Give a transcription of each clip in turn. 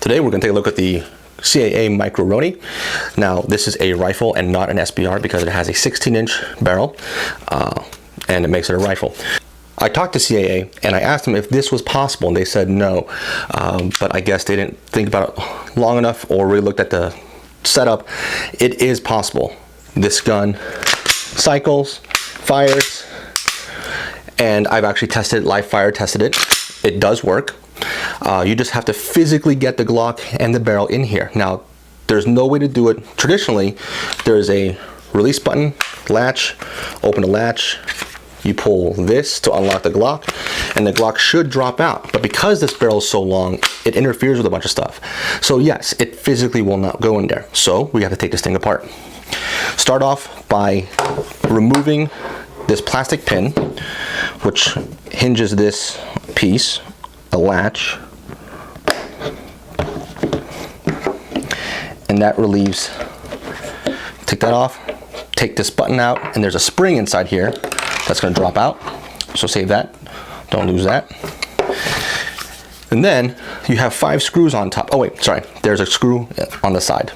Today we're going to take a look at the CAA Micro Roni. Now this is a rifle and not an SBR because it has a 16-inch barrel and it makes it a rifle. I talked to CAA and I asked them if this was possible and they said no, but I guess they didn't think about it long enough or really looked at the setup. It is possible. This gun cycles, fires, and I've actually tested it, live fire tested it. It does work. You just have to physically get the Glock and the barrel in here. Now, there's no way to do it traditionally. There's a release button, latch, open the latch, you pull this to unlock the Glock, and the Glock should drop out. But because this barrel is so long, it interferes with a bunch of stuff. So yes, it physically will not go in there. So we have to take this thing apart. Start off by removing this plastic pin, which hinges this piece, a latch, and that relieves. Take that off, take this button out, and there's a spring inside here that's going to drop out, so save that, don't lose that. And then you have 5 screws on top. Oh wait, sorry, there's a screw on the side.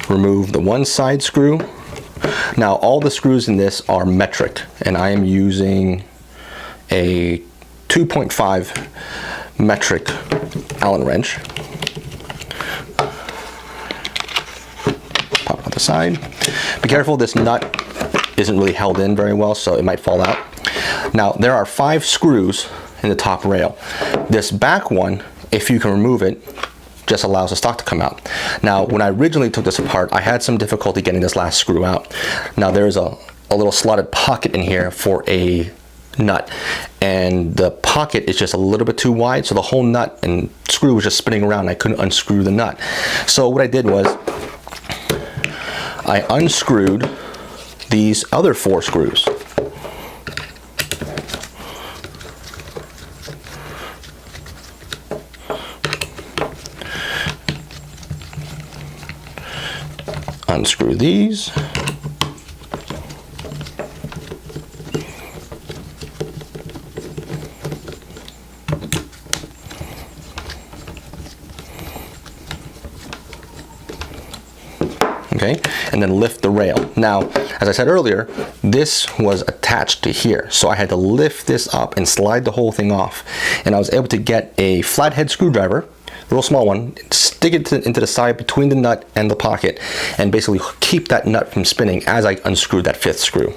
Remove the one side screw. Now all the screws in this are metric, and I am using a 2.5 metric Allen wrench. Pop it on the side. Be careful, this nut isn't really held in very well, so it might fall out. Now there are 5 screws in the top rail. This back one, if you can remove it, just allows the stock to come out. Now, when I originally took this apart, I had some difficulty getting this last screw out. Now, there's a little slotted pocket in here for a nut, and the pocket is just a little bit too wide, so the whole nut and screw was just spinning around and I couldn't unscrew the nut. So what I did was I unscrewed these other 4 screws. Unscrew these. Okay, and then lift the rail. Now, as I said earlier, this was attached to here, so I had to lift this up and slide the whole thing off. And I was able to get a flathead screwdriver, a real small one, stick it into the side between the nut and the pocket, and basically keep that nut from spinning as I unscrewed that 5th screw.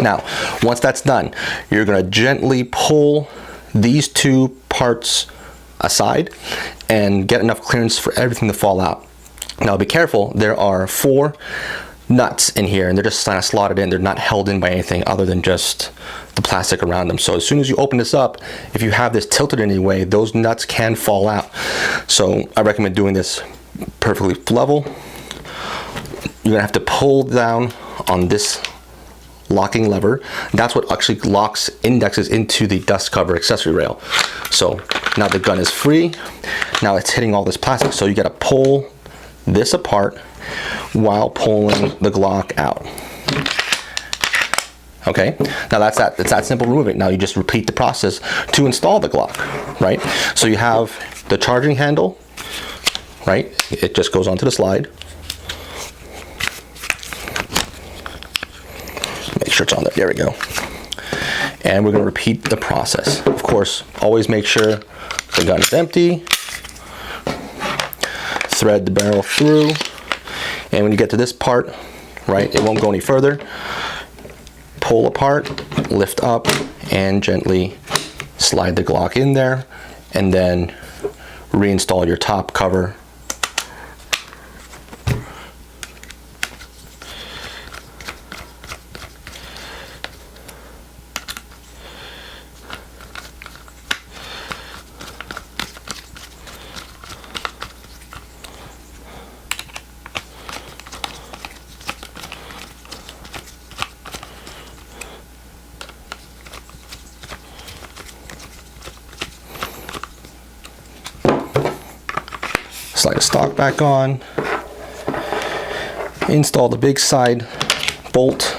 Now, once that's done, you're going to gently pull these 2 parts aside and get enough clearance for everything to fall out. Now be careful, there are 4 nuts in here and they're just kind of slotted in. They're not held in by anything other than just the plastic around them. So as soon as you open this up, if you have this tilted in any way, those nuts can fall out. So I recommend doing this perfectly level. You're gonna have to pull down on this locking lever. That's what actually locks, indexes into the dust cover accessory rail. So now the gun is free. Now it's hitting all this plastic, so you gotta pull this apart while pulling the Glock out. Okay, now it's that simple, remove it. Now you just repeat the process to install the Glock, right? So you have the charging handle, right? It just goes onto the slide. Make sure it's on there, we go. And we're gonna repeat the process. Of course, always make sure the gun is empty. Thread the barrel through, and when you get to this part, right, it won't go any further. Pull apart, lift up, and gently slide the Glock in there, and then reinstall your top cover. Slide the stock back on, install the big side bolt,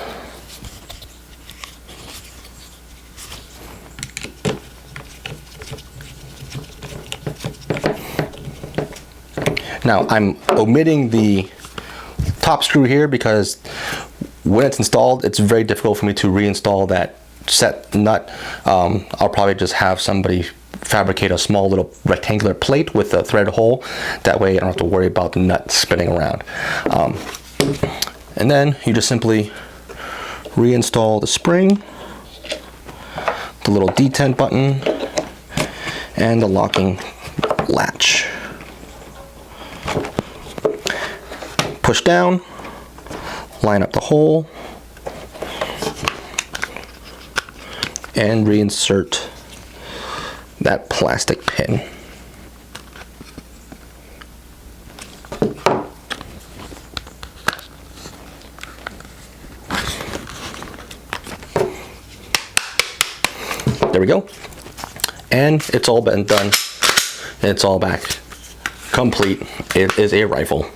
Now I'm omitting the top screw here because when it's installed, it's very difficult for me to reinstall that set nut. I'll probably just have somebody fabricate a small little rectangular plate with a thread hole. That way I don't have to worry about the nut spinning around. And then you just simply reinstall the spring, the little detent button, and the locking latch. Push down, line up the hole, and reinsert that plastic pin. There we go. And it's all been done. It's all back. Complete. It is a rifle.